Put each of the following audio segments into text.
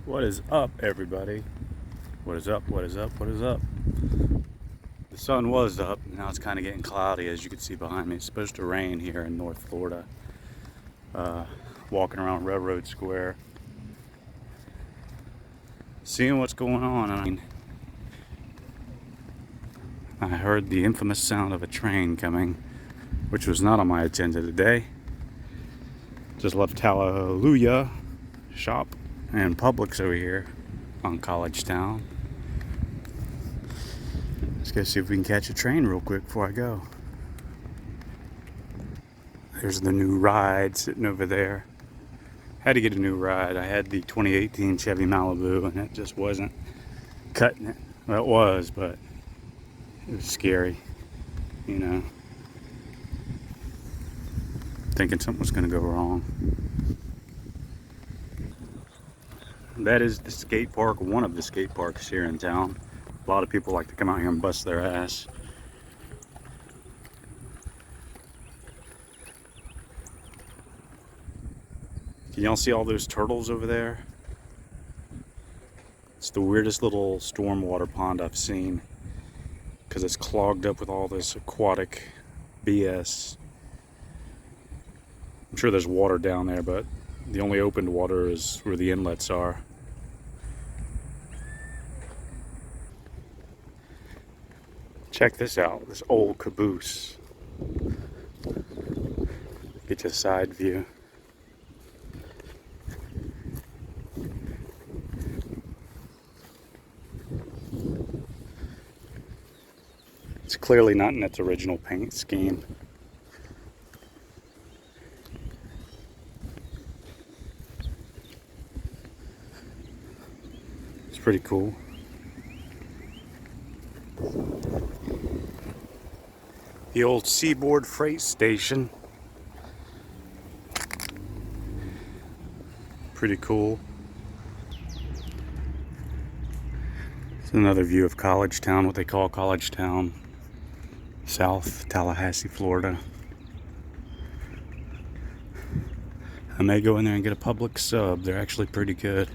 What is up, everybody? What is up? What is up? What is up? The sun was up, now it's kind of getting cloudy, as you can see behind me. It's supposed to rain here in North Florida. Walking around Railroad Square, seeing what's going on. I heard the infamous sound of a train coming, which was not on my agenda today. Just left Hallelujah shop and Publix over here on College Town. Let's go see if we can catch a train real quick before I go. There's the new ride sitting over there. Had to get a new ride. I had the 2018 Chevy Malibu and it just wasn't cutting it. Well, it was, but it was scary, you know. Thinking something was going to go wrong. That is the skate park, one of the skate parks here in town. A lot of people like to come out here and bust their ass. Can y'all see all those turtles over there? It's the weirdest little stormwater pond I've seen because it's clogged up with all this aquatic BS. I'm sure there's water down there, but the only opened water is where the inlets are. Check this out, this old caboose. Get you a side view. It's clearly not in its original paint scheme. It's pretty cool. The old Seaboard Freight Station. Pretty cool. It's another view of College Town, what they call College Town, South Tallahassee, Florida. I may go in there and get a Publix sub. They're actually pretty good.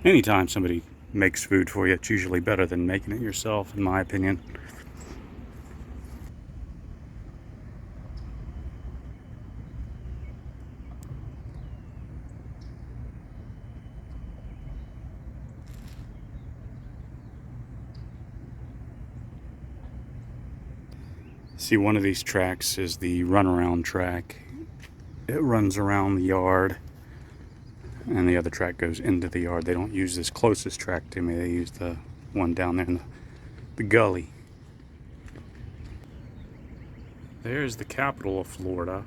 Anytime somebody makes food for you, it's usually better than making it yourself, in my opinion. See, one of these tracks is the runaround track. It runs around the yard, and the other track goes into the yard. They don't use this closest track to me. They use the one down there in the gully. There's the capital of Florida.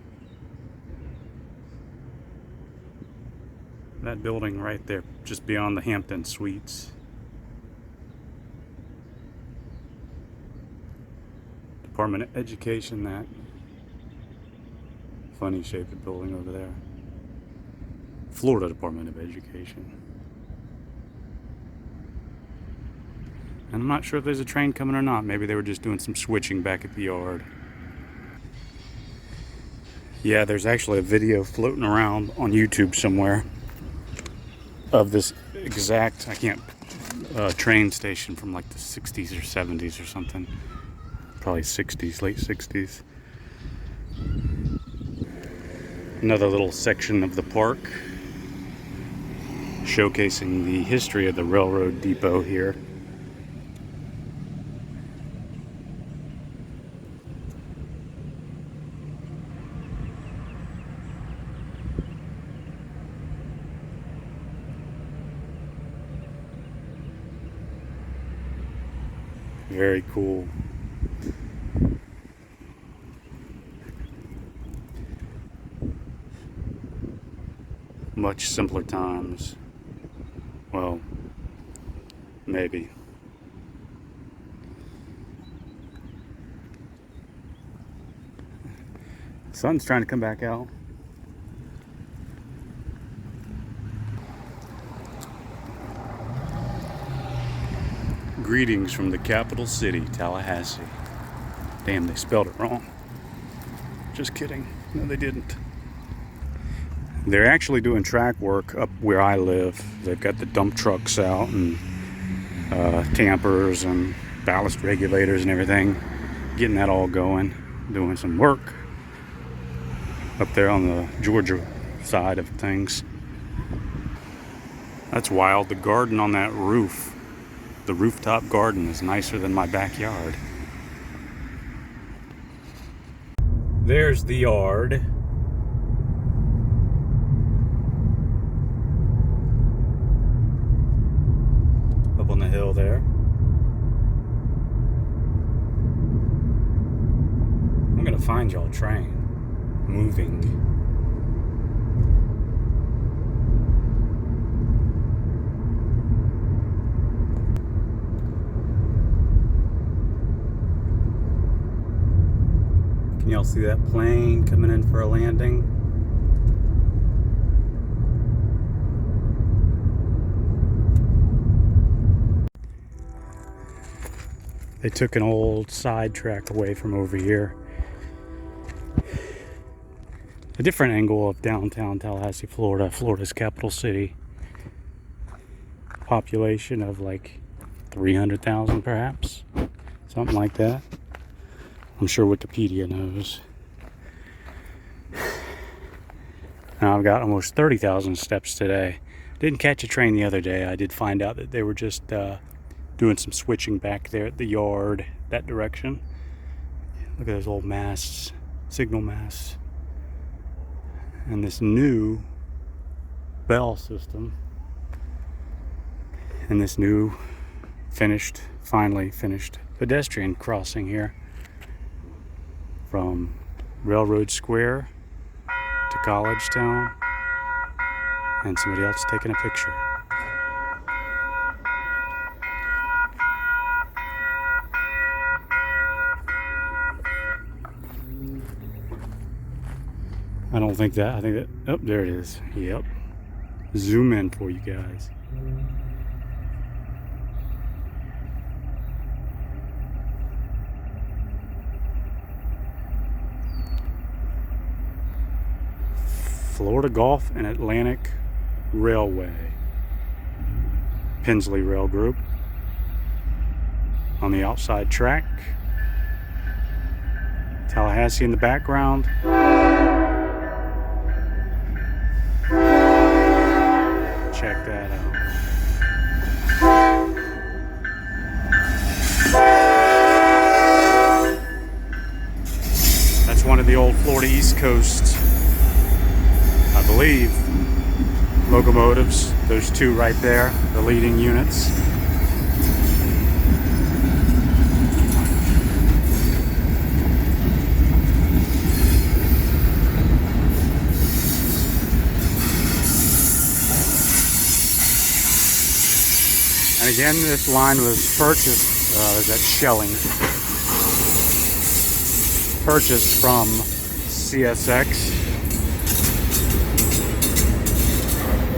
That building right there, just beyond the Hampton Suites. Department of Education, that funny shaped building over there. Florida Department of Education. And I'm not sure if there's a train coming or not. Maybe they were just doing some switching back at the yard. Yeah, there's actually a video floating around on YouTube somewhere of this exact, train station from like the 60s or 70s or something. Probably 60s, late 60s. Another little section of the park showcasing the history of the railroad depot here. Very cool. Much simpler times. Well, maybe. The sun's trying to come back out. Greetings from the capital city, Tallahassee. Damn, they spelled it wrong. Just kidding. No, they didn't. They're actually doing track work up where I live. They've got the dump trucks out and tampers and ballast regulators and everything, getting that all going, doing some work up there on the Georgia side of things. That's wild. The garden on that roof, the rooftop garden, is nicer than my backyard. There's the yard. Up on the hill there. I'm gonna find y'all train moving. Can y'all see that plane coming in for a landing? They took an old side track away from over here. A different angle of downtown Tallahassee, Florida, Florida's capital city. Population of like 300,000 perhaps, something like that. I'm sure Wikipedia knows. Now I've got almost 30,000 steps today. Didn't catch a train the other day. I did find out that they were just doing some switching back there at the yard, that direction. Look at those old masts, signal masts. And this new bell system. And this new finally finished pedestrian crossing here from Railroad Square to College Town. And somebody else taking a picture. I think that, oh, there it is. Yep. Zoom in for you guys. Florida Gulf and Atlantic Railway. Pensley Rail Group. On the outside track. Tallahassee in the background. Check that out. That's one of the old Florida East Coast, I believe, locomotives. Those two right there, the leading units. And again, this line was purchased, that's shelling, purchased from CSX.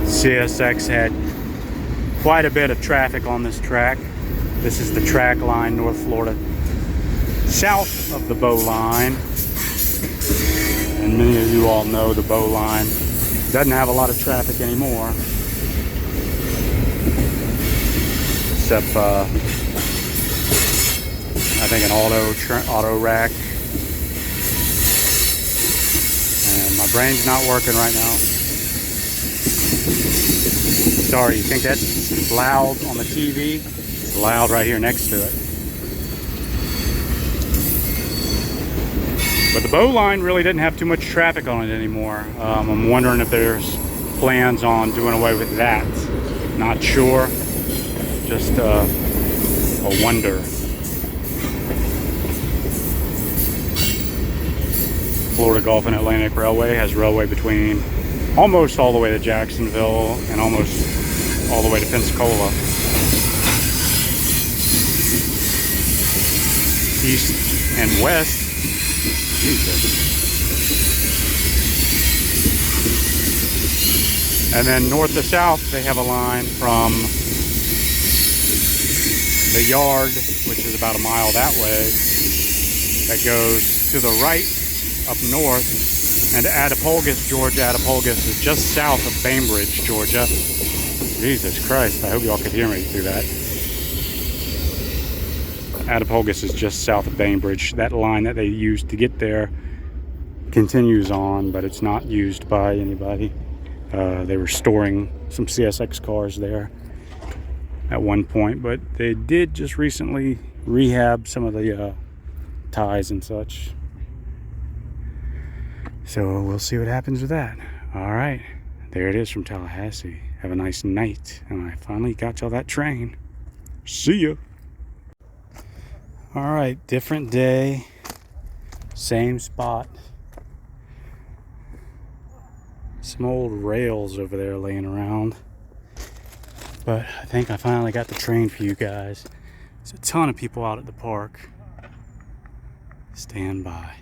CSX had quite a bit of traffic on this track. This is the track line, North Florida, south of the Bow Line. And many of you all know the Bow Line doesn't have a lot of traffic anymore. Except, I think an auto rack. And my brain's not working right now. Sorry, you think that's loud on the TV? It's loud right here next to it. But the Bow Line really didn't have too much traffic on it anymore. I'm wondering if there's plans on doing away with that. Not sure. Just a wonder. Florida Gulf and Atlantic Railway has railway between almost all the way to Jacksonville and almost all the way to Pensacola. East and west. Jesus. And then north to south, they have a line from the yard, which is about a mile that way, that goes to the right up north And Attapulgis, Georgia. Attapulgis is just south of Bainbridge, Georgia. Jesus Christ, I hope y'all could hear me through that. Attapulgis is just south of Bainbridge. That line that they used to get there continues on, but it's not used by anybody. They were storing some CSX cars there at one point, but they did just recently rehab some of the ties and such. So we'll see what happens with that. All right, there it is from Tallahassee. Have a nice night. And I finally got y'all that train. See ya. All right, different day, same spot. Some old rails over there laying around. But I think I finally got the train for you guys. There's a ton of people out at the park. Stand by.